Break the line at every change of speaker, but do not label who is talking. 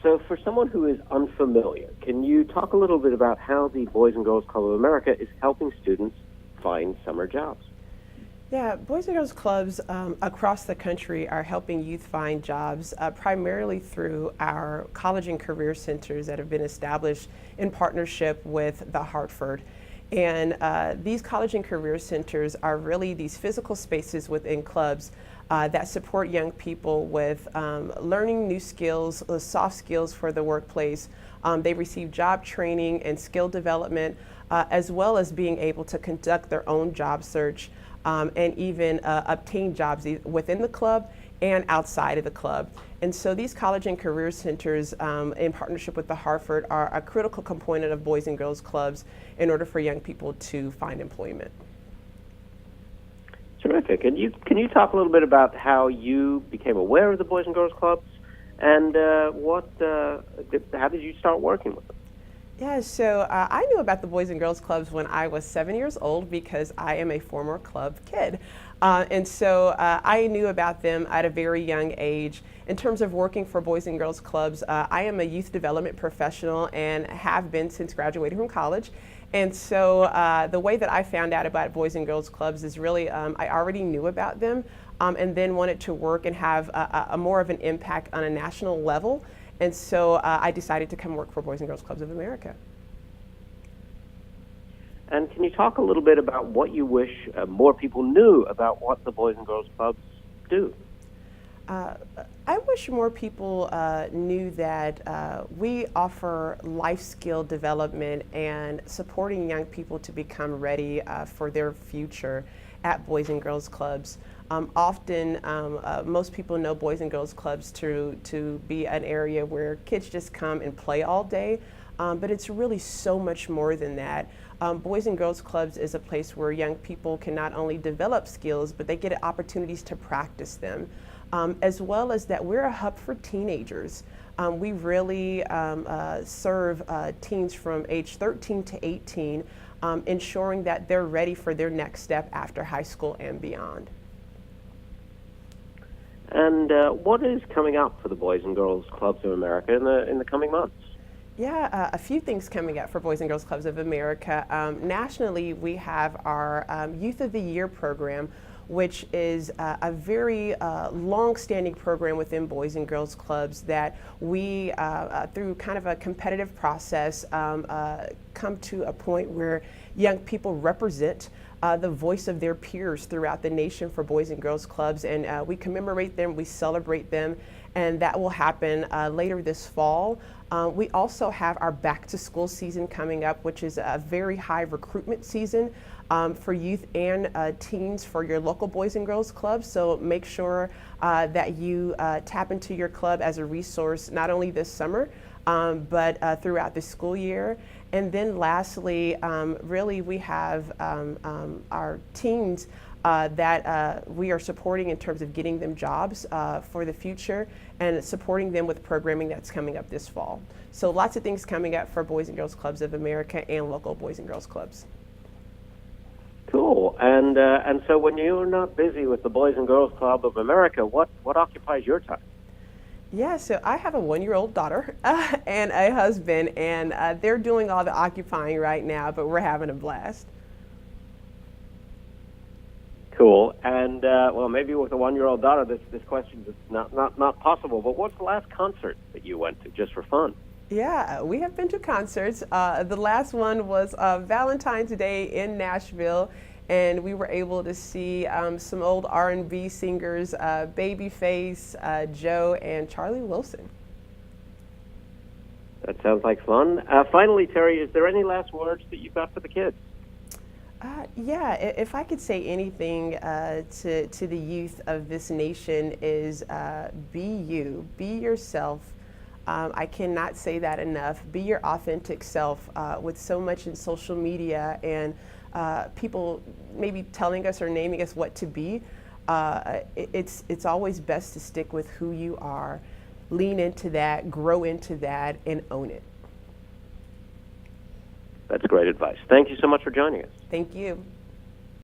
So for someone who is unfamiliar, can you talk a little bit about how the Boys and Girls Club of America is helping students find summer jobs?
Yeah, Boys and Girls Clubs across the country are helping youth find jobs primarily through our college and career centers that have been established in partnership with the Hartford. And these college and career centers are really these physical spaces within clubs that support young people with learning new skills, soft skills for the workplace. They receive job training and skill development, as well as being able to conduct their own job search and even obtain jobs within the club and outside of the club. And so these college and career centers in partnership with the Hartford are a critical component of Boys and Girls Clubs in order for young people to find employment.
Terrific. And can you talk a little bit about how you became aware of the Boys and Girls Clubs, and how did you start working with them?
Yeah, so I knew about the Boys and Girls Clubs when I was 7 years old because I am a former club kid. And so I knew about them at a very young age. In terms of working for Boys and Girls Clubs, I am a youth development professional and have been since graduating from college. And so the way that I found out about Boys and Girls Clubs is really I already knew about them and then wanted to work and have a more of an impact on a national level. And so I decided to come work for Boys and Girls Clubs of America.
And can you talk a little bit about what you wish more people knew about what the Boys and Girls Clubs do?
I wish more people knew that we offer life skill development and supporting young people to become ready for their future at Boys and Girls Clubs. Often, most people know Boys and Girls Clubs to be an area where kids just come and play all day, but it's really so much more than that. Boys and Girls Clubs is a place where young people can not only develop skills, but they get opportunities to practice them, as well as that we're a hub for teenagers. We really serve teens from age 13 to 18, ensuring that they're ready for their next step after high school and beyond.
And what is coming up for the Boys and Girls Clubs of America in the coming months?
Yeah, a few things coming up for Boys and Girls Clubs of America. Nationally, we have our Youth of the Year program, which is a very long-standing program within Boys and Girls Clubs that we, through kind of a competitive process, come to a point where young people represent the voice of their peers throughout the nation for Boys and Girls Clubs, and we commemorate them, we celebrate them, and that will happen later this fall. We also have our back to school season coming up, which is a very high recruitment season for youth and teens for your local Boys and Girls Clubs. So make sure that you tap into your club as a resource, not only this summer, but throughout the school year. And then lastly, really we have our teens that we are supporting in terms of getting them jobs for the future and supporting them with programming that's coming up this fall. So lots of things coming up for Boys and Girls Clubs of America and local Boys and Girls Clubs.
Cool. And so when you're not busy with the Boys and Girls Club of America, what occupies your time?
Yeah, so I have a 1-year-old daughter and a husband, and they're doing all the occupying right now, but we're having a blast.
Cool. And well, maybe with a 1-year-old daughter, this question is not possible. But what's the last concert that you went to, just for fun?
Yeah, we have been to concerts. The last one was Valentine's Day in Nashville, and we were able to see some old R&B singers, Babyface, Joe, and Charlie Wilson.
That sounds like fun. Finally, Terri, is there any last words that you've got for the kids?
Yeah, if I could say anything to the youth of this nation is be you, be yourself. I cannot say that enough. Be your authentic self. With so much in social media and people maybe telling us or naming us what to be, it's always best to stick with who you are, lean into that, grow into that, and own it.
That's great advice. Thank you so much for joining us.
Thank you.